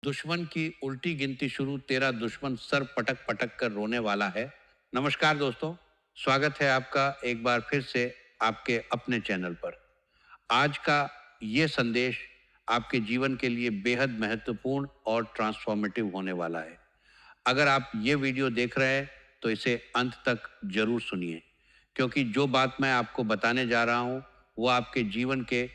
दुश्मन की उल्टी गिनती शुरू, तेरा दुश्मन सर पटक पटक कर रोने वाला है। नमस्कार दोस्तों, स्वागत है आपका एक बार फिर से आपके अपने चैनल पर। आज का ये संदेश आपके जीवन के लिए बेहद महत्वपूर्ण और ट्रांसफॉर्मेटिव होने वाला है। अगर आप ये वीडियो देख रहे हैं तो इसे अंत तक जरूर सुनिए, क्योंकि जो बात मैं आपको बताने जा रहा हूँ वो आपके जीवन के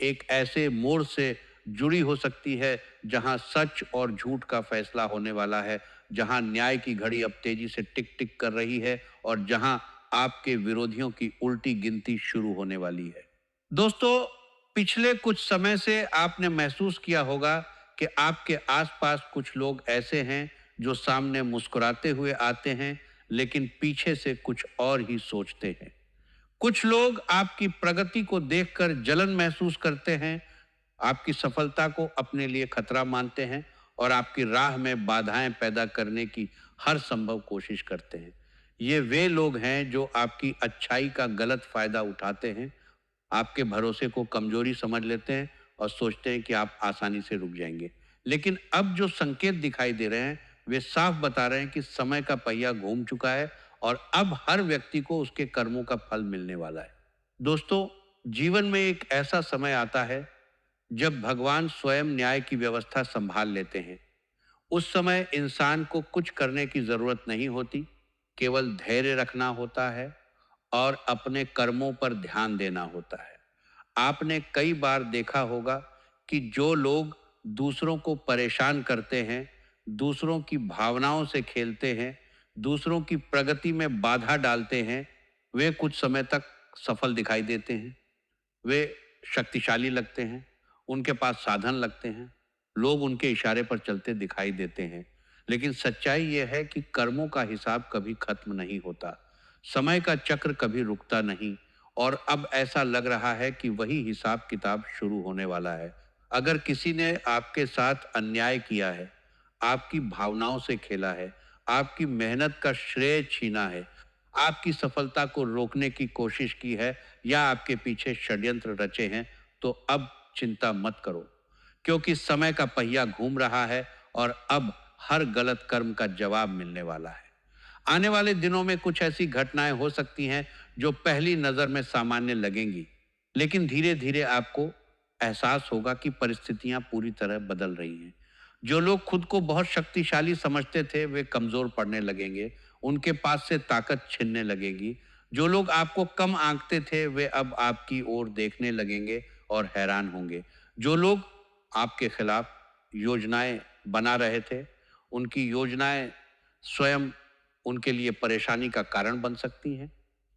एक ऐसे मोड़ से जुड़ी हो सकती है जहां सच और झूठ का फैसला होने वाला है, जहां न्याय की घड़ी अब तेजी से टिक टिक कर रही है और जहां आपके विरोधियों की उल्टी गिनती शुरू होने वाली है। दोस्तों, पिछले कुछ समय से आपने महसूस किया होगा कि आपके आसपास कुछ लोग ऐसे हैं जो सामने मुस्कुराते हुए आते हैं, लेकिन पीछे से कुछ और ही सोचते हैं। कुछ लोग आपकी प्रगति को देखकर जलन महसूस करते हैं, आपकी सफलता को अपने लिए खतरा मानते हैं और आपकी राह में बाधाएं पैदा करने की हर संभव कोशिश करते हैं। ये वे लोग हैं जो आपकी अच्छाई का गलत फायदा उठाते हैं, आपके भरोसे को कमजोरी समझ लेते हैं और सोचते हैं कि आप आसानी से रुक जाएंगे। लेकिन अब जो संकेत दिखाई दे रहे हैं वे साफ बता रहे हैं कि समय का पहिया घूम चुका है और अब हर व्यक्ति को उसके कर्मों का फल मिलने वाला है। दोस्तों, जीवन में एक ऐसा समय आता है जब भगवान स्वयं न्याय की व्यवस्था संभाल लेते हैं। उस समय इंसान को कुछ करने की जरूरत नहीं होती, केवल धैर्य रखना होता है और अपने कर्मों पर ध्यान देना होता है। आपने कई बार देखा होगा कि जो लोग दूसरों को परेशान करते हैं, दूसरों की भावनाओं से खेलते हैं, दूसरों की प्रगति में बाधा डालते हैं, वे कुछ समय तक सफल दिखाई देते हैं। वे शक्तिशाली लगते हैं, उनके पास साधन लगते हैं, लोग उनके इशारे पर चलते दिखाई देते हैं। लेकिन सच्चाई यह है कि कर्मों का हिसाब कभी खत्म नहीं होता, समय का चक्र कभी रुकता नहीं और अब ऐसा लग रहा है कि वही हिसाब किताब शुरू होने वाला है। अगर किसी ने आपके साथ अन्याय किया है, आपकी भावनाओं से खेला है, आपकी मेहनत का श्रेय छीना है, आपकी सफलता को रोकने की कोशिश की है या आपके पीछे षड्यंत्र रचे हैं, तो अब चिंता मत करो, क्योंकि समय का पहिया घूम रहा है और अब हर गलत कर्म का जवाब मिलने वाला है। आने वाले दिनों में कुछ ऐसी घटनाएं हो सकती हैं जो पहली नजर में सामान्य लगेंगी, लेकिन धीरे धीरे आपको एहसास होगा कि परिस्थितियां पूरी तरह बदल रही हैं। जो लोग खुद को बहुत शक्तिशाली समझते थे वे कमजोर पड़ने लगेंगे, उनके पास से ताकत छिनने लगेगी। जो लोग आपको कम आंकते थे वे अब आपकी ओर देखने लगेंगे और हैरान होंगे। जो लोग आपके खिलाफ योजनाएं बना रहे थे, उनकी योजनाएं स्वयं उनके लिए परेशानी का कारण बन सकती हैं।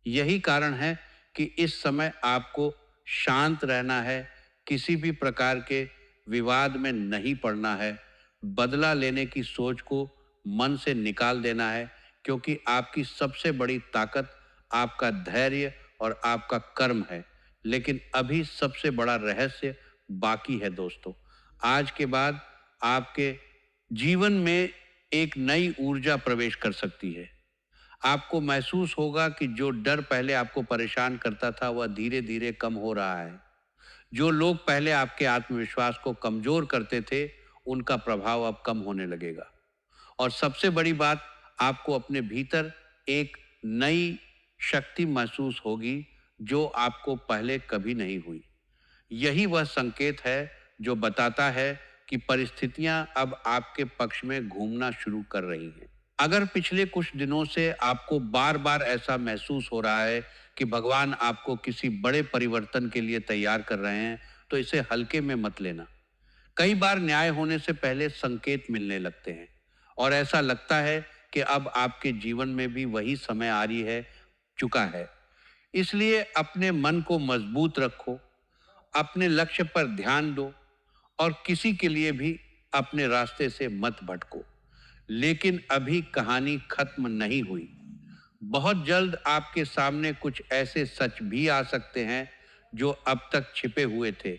यही कारण है कि इस समय आपको शांत रहना है, किसी भी प्रकार के विवाद में नहीं पड़ना है, बदला लेने की सोच को मन से निकाल देना है, क्योंकि आपकी सबसे बड़ी ताकत आपका धैर्य और आपका कर्म है। लेकिन अभी सबसे बड़ा रहस्य बाकी है दोस्तों। आज के बाद आपके जीवन में एक नई ऊर्जा प्रवेश कर सकती है। आपको महसूस होगा कि जो डर पहले आपको परेशान करता था वह धीरे धीरे कम हो रहा है। जो लोग पहले आपके आत्मविश्वास को कमजोर करते थे उनका प्रभाव अब कम होने लगेगा। और सबसे बड़ी बात, आपको अपने भीतर एक नई शक्ति महसूस होगी जो आपको पहले कभी नहीं हुई। यही वह संकेत है जो बताता है कि परिस्थितियां अब आपके पक्ष में घूमना शुरू कर रही हैं। अगर पिछले कुछ दिनों से आपको बार बार ऐसा महसूस हो रहा है कि भगवान आपको किसी बड़े परिवर्तन के लिए तैयार कर रहे हैं, तो इसे हल्के में मत लेना। कई बार न्याय होने से पहले संकेत मिलने लगते हैं और ऐसा लगता है कि अब आपके जीवन में भी वही समय आ रही है चुका है। इसलिए अपने मन को मजबूत रखो, अपने लक्ष्य पर ध्यान दो और किसी के लिए भी अपने रास्ते से मत भटको। लेकिन अभी कहानी खत्म नहीं हुई। बहुत जल्द आपके सामने कुछ ऐसे सच भी आ सकते हैं जो अब तक छिपे हुए थे।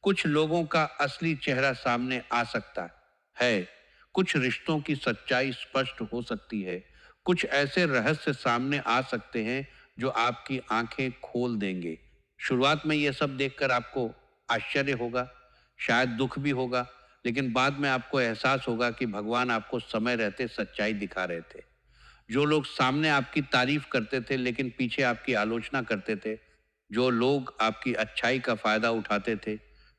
कुछ लोगों का असली चेहरा सामने आ सकता है, कुछ रिश्तों की सच्चाई स्पष्ट हो सकती है, कुछ ऐसे रहस्य सामने आ सकते हैं जो आपकी आंखें खोल देंगे। शुरुआत में यह सब देखकर आपको आश्चर्य होगा, शायद दुख भी होगा, लेकिन बाद में आपको एहसास होगा कि भगवान आपको समय रहते सच्चाई दिखा रहे थे। जो लोग सामने आपकी तारीफ करते थे लेकिन पीछे आपकी आलोचना करते थे, जो लोग आपकी अच्छाई का फायदा उठाते थे,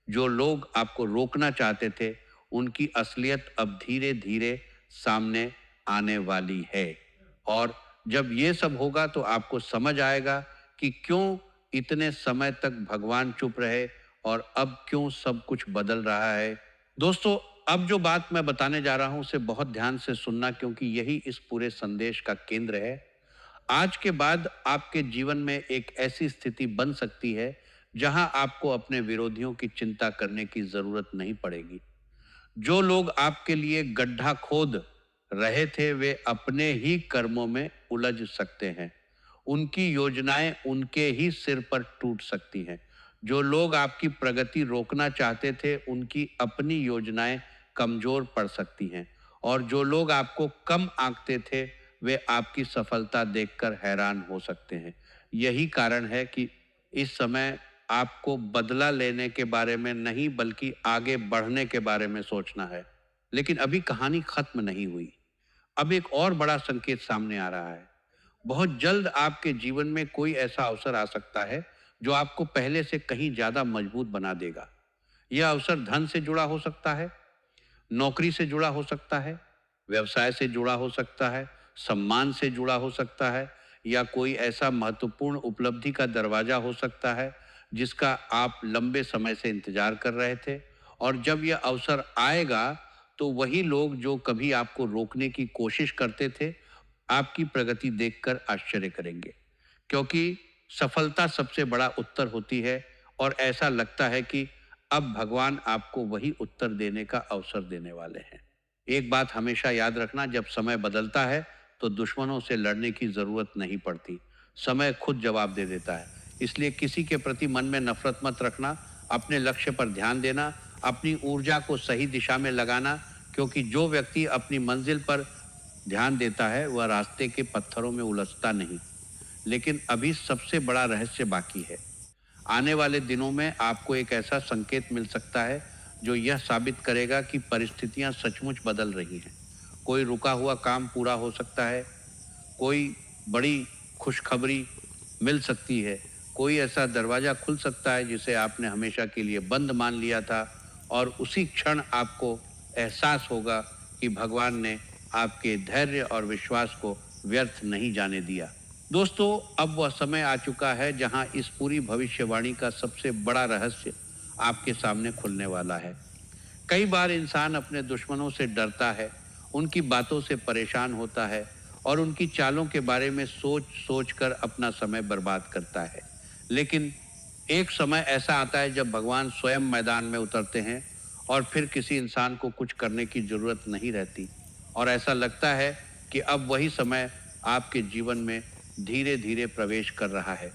जो लोग आपको रोकना चाहते थे, उनकी असलियत अब धीरे धीरे सामने आने वाली है। और जब ये सब होगा तो आपको समझ आएगा कि क्यों इतने समय तक भगवान चुप रहे और अब क्यों सब कुछ बदल रहा है। दोस्तों, अब जो बात मैं बताने जा रहा हूं उसे बहुत ध्यान से सुनना, क्योंकि यही इस पूरे संदेश का केंद्र है। आज के बाद आपके जीवन में एक ऐसी स्थिति बन सकती है जहां आपको अपने विरोधियों की चिंता करने की जरूरत नहीं पड़ेगी। जो लोग आपके लिए गड्ढा खोद रहे थे वे अपने ही कर्मों में उलझ सकते हैं। उनकी योजनाएं उनके ही सिर पर टूट सकती हैं। जो लोग आपकी प्रगति रोकना चाहते थे उनकी अपनी योजनाएं कमजोर पड़ सकती हैं। और जो लोग आपको कम आंकते थे वे आपकी सफलता देखकर हैरान हो सकते हैं। यही कारण है कि इस समय आपको बदला लेने के बारे में नहीं बल्कि आगे बढ़ने के बारे में सोचना है। लेकिन अभी कहानी खत्म नहीं हुई। अब एक और बड़ा संकेत सामने आ रहा है। बहुत जल्द आपके जीवन में कोई ऐसा अवसर आ सकता है जो आपको पहले से कहीं ज्यादा मजबूत बना देगा। यह अवसर धन से जुड़ा हो सकता है, नौकरी से जुड़ा हो सकता है, व्यवसाय से जुड़ा हो सकता है, सम्मान से जुड़ा हो सकता है, या कोई ऐसा महत्वपूर्ण उपलब्धि का दरवाजा हो सकता है जिसका आप लंबे समय से इंतजार कर रहे थे। और जब यह अवसर आएगा तो वही लोग जो कभी आपको रोकने की कोशिश करते थे आपकी प्रगति देखकर आश्चर्य करेंगे, क्योंकि सफलता सबसे बड़ा उत्तर होती है। और ऐसा लगता है कि अब भगवान आपको वही उत्तर देने का अवसर देने वाले हैं। एक बात हमेशा याद रखना, जब समय बदलता है तो दुश्मनों से लड़ने की जरूरत नहीं पड़ती, समय खुद जवाब दे देता है। इसलिए किसी के प्रति मन में नफरत मत रखना, अपने लक्ष्य पर ध्यान देना, अपनी ऊर्जा को सही दिशा में लगाना, क्योंकि जो व्यक्ति अपनी मंजिल पर ध्यान देता है वह रास्ते के पत्थरों में उलझता नहीं। लेकिन अभी सबसे बड़ा रहस्य बाकी है। आने वाले दिनों में आपको एक ऐसा संकेत मिल सकता है जो यह साबित करेगा कि परिस्थितियां सचमुच बदल रही हैं। कोई रुका हुआ काम पूरा हो सकता है, कोई बड़ी खुशखबरी मिल सकती है, कोई ऐसा दरवाजा खुल सकता है जिसे आपने हमेशा के लिए बंद मान लिया था। और उसी क्षण आपको एहसास होगा कि भगवान ने आपके धैर्य और विश्वास को व्यर्थ नहीं जाने दिया। दोस्तों, अब वह समय आ चुका है जहां इस पूरी भविष्यवाणी का सबसे बड़ा रहस्य आपके सामने खुलने वाला है। कई बार इंसान अपने दुश्मनों से डरता है, उनकी बातों से परेशान होता है और उनकी चालों के बारे में सोच सोच कर अपना समय बर्बाद करता है। लेकिन एक समय ऐसा आता है जब भगवान स्वयं मैदान में उतरते हैं और फिर किसी इंसान को कुछ करने की जरूरत नहीं रहती। और ऐसा लगता है कि अब वही समय आपके जीवन में धीरे धीरे प्रवेश कर रहा है।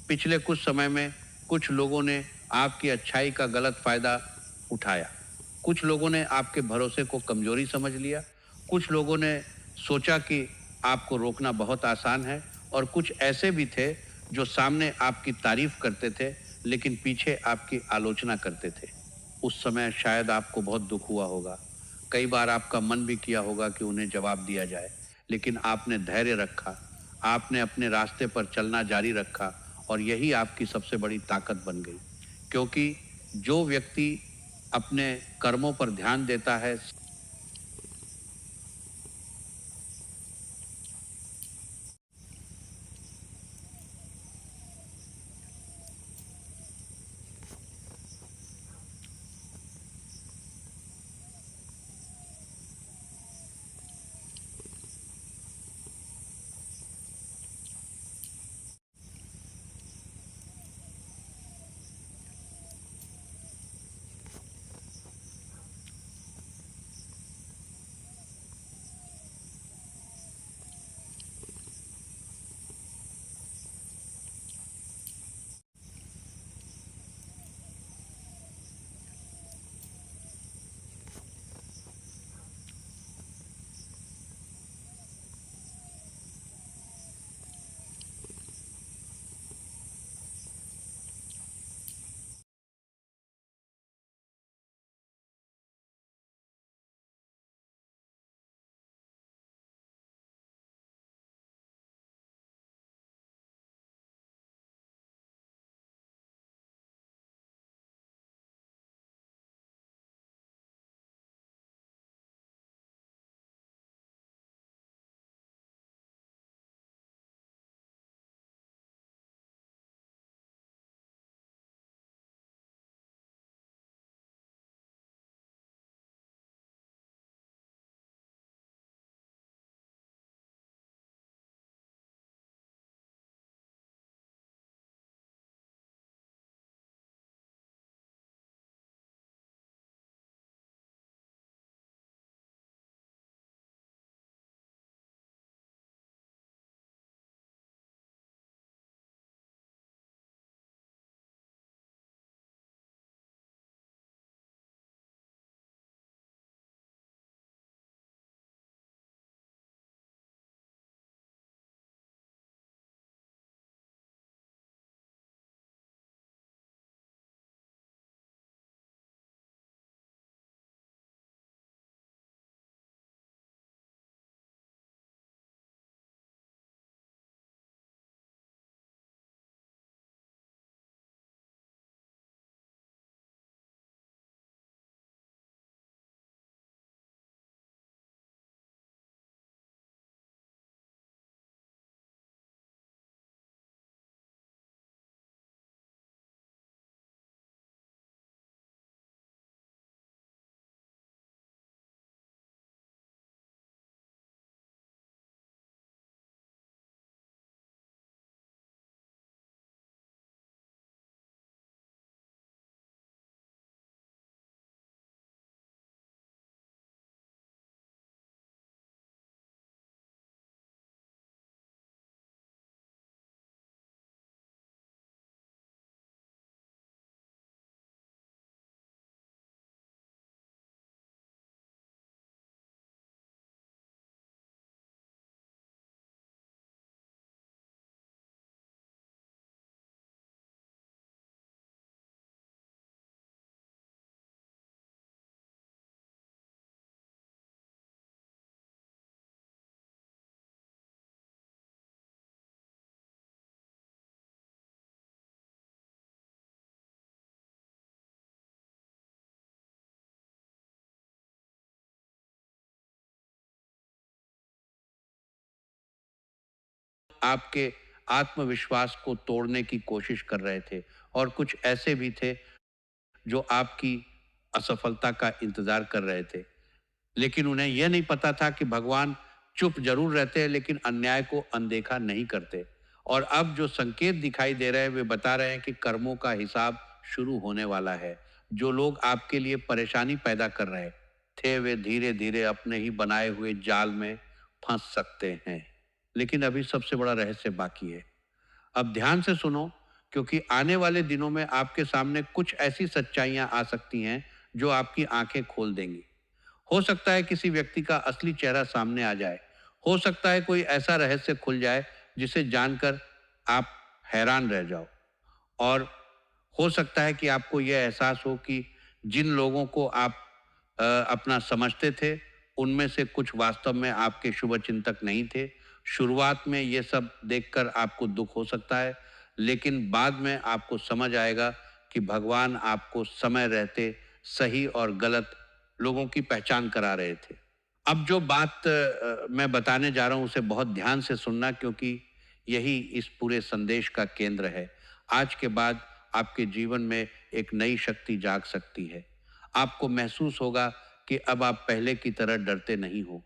पिछले कुछ समय में कुछ लोगों ने आपकी अच्छाई का गलत फायदा उठाया। कुछ लोगों ने आपके भरोसे को कमजोरी समझ लिया। कुछ लोगों ने सोचा कि आपको रोकना बहुत आसान है। और कुछ ऐसे भी थे जो सामने आपकी तारीफ करते थे लेकिन पीछे आपकी आलोचना करते थे। उस समय शायद आपको बहुत दुख हुआ होगा। कई बार आपका मन भी किया होगा कि उन्हें जवाब दिया जाए, लेकिन आपने धैर्य रखा, आपने अपने रास्ते पर चलना जारी रखा। और यही आपकी सबसे बड़ी ताकत बन गई, क्योंकि जो व्यक्ति अपने कर्मों पर ध्यान देता है आपके आत्मविश्वास को तोड़ने की कोशिश कर रहे थे और कुछ ऐसे भी थे जो आपकी असफलता का इंतजार कर रहे थे। लेकिन उन्हें यह नहीं पता था कि भगवान चुप जरूर रहते हैं लेकिन अन्याय को अनदेखा नहीं करते। और अब जो संकेत दिखाई दे रहे हैं वे बता रहे हैं कि कर्मों का हिसाब शुरू होने वाला है। जो लोग आपके लिए परेशानी पैदा कर रहे थे वे धीरे धीरे अपने ही बनाए हुए जाल में फंस सकते हैं। लेकिन अभी सबसे बड़ा रहस्य बाकी है। अब ध्यान से सुनो, क्योंकि आने वाले दिनों में आपके सामने कुछ ऐसी सच्चाइयां आ सकती हैं जो आपकी आंखें खोल देंगी। हो सकता है किसी व्यक्ति का असली चेहरा सामने आ जाए। हो सकता है कोई ऐसा रहस्य खुल जाए जिसे जानकर आप हैरान रह जाओ। और हो सकता है कि आपको यह एहसास हो कि जिन लोगों को आप अपना समझते थे उनमें से कुछ वास्तव में आपके शुभचिंतक नहीं थे। शुरुआत में ये सब देखकर आपको दुख हो सकता है, लेकिन बाद में आपको समझ आएगा कि भगवान आपको समय रहते सही और गलत लोगों की पहचान करा रहे थे। अब जो बात मैं बताने जा रहा हूँ उसे बहुत ध्यान से सुनना, क्योंकि यही इस पूरे संदेश का केंद्र है। आज के बाद आपके जीवन में एक नई शक्ति जाग सकती है। आपको महसूस होगा कि अब आप पहले की तरह डरते नहीं हो।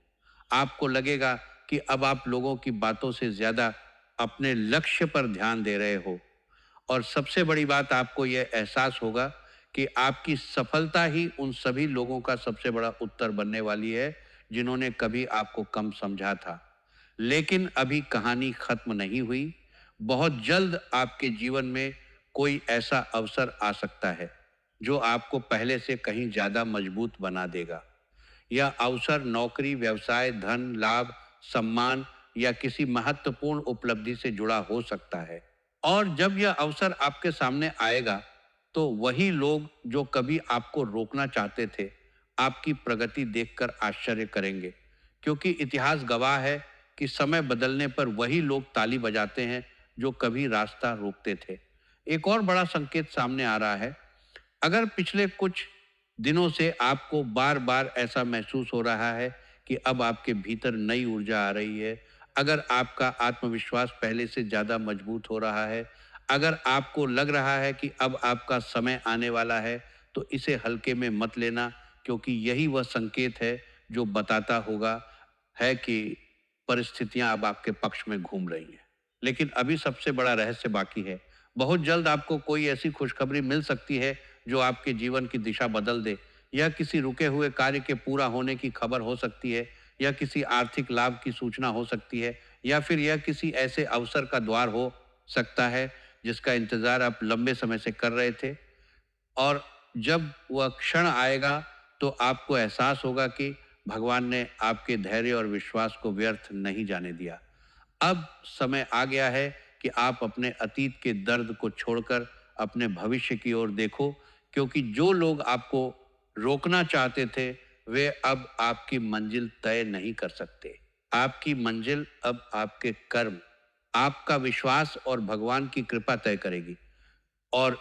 आपको लगेगा कि अब आप लोगों की बातों से ज्यादा अपने लक्ष्य पर ध्यान दे रहे हो। और सबसे बड़ी बात, आपको यह एहसास होगा कि आपकी सफलता ही उन सभी लोगों का सबसे बड़ा उत्तर बनने वाली है जिन्होंने कभी आपको कम समझा था। लेकिन अभी कहानी खत्म नहीं हुई। बहुत जल्द आपके जीवन में कोई ऐसा अवसर आ सकता है जो आपको पहले से कहीं ज्यादा मजबूत बना देगा। यह अवसर नौकरी, व्यवसाय, धन, लाभ, सम्मान या किसी महत्वपूर्ण उपलब्धि से जुड़ा हो सकता है। और जब यह अवसर आपके सामने आएगा तो वही लोग जो कभी आपको रोकना चाहते थे आपकी प्रगति देखकर आश्चर्य करेंगे, क्योंकि इतिहास गवाह है कि समय बदलने पर वही लोग ताली बजाते हैं जो कभी रास्ता रोकते थे। एक और बड़ा संकेत सामने आ रहा है। अगर पिछले कुछ दिनों से आपको बार बार ऐसा महसूस हो रहा है कि अब आपके भीतर नई ऊर्जा आ रही है, अगर आपका आत्मविश्वास पहले से ज़्यादा मजबूत हो रहा है, अगर आपको लग रहा है कि अब आपका समय आने वाला है, तो इसे हल्के में मत लेना, क्योंकि यही वह संकेत है जो बताता होगा है कि परिस्थितियां अब आपके पक्ष में घूम रही हैं। लेकिन अभी सबसे बड़ा रहस्य बाकी है। बहुत जल्द आपको कोई ऐसी खुशखबरी मिल सकती है जो आपके जीवन की दिशा बदल दे। यह किसी रुके हुए कार्य के पूरा होने की खबर हो सकती है, या किसी आर्थिक लाभ की सूचना हो सकती है, या फिर यह किसी ऐसे अवसर का द्वार हो सकता है जिसका इंतजार आप लंबे समय से कर रहे थे। और जब वह क्षण आएगा तो आपको एहसास होगा कि भगवान ने आपके धैर्य और विश्वास को व्यर्थ नहीं जाने दिया। अब समय आ गया है कि आप अपने अतीत के दर्द को छोड़कर अपने भविष्य की ओर देखो, क्योंकि जो लोग आपको रोकना चाहते थे वे अब आपकी मंजिल तय नहीं कर सकते। आपकी मंजिल अब आपके कर्म, आपका विश्वास और भगवान की कृपा तय करेगी। और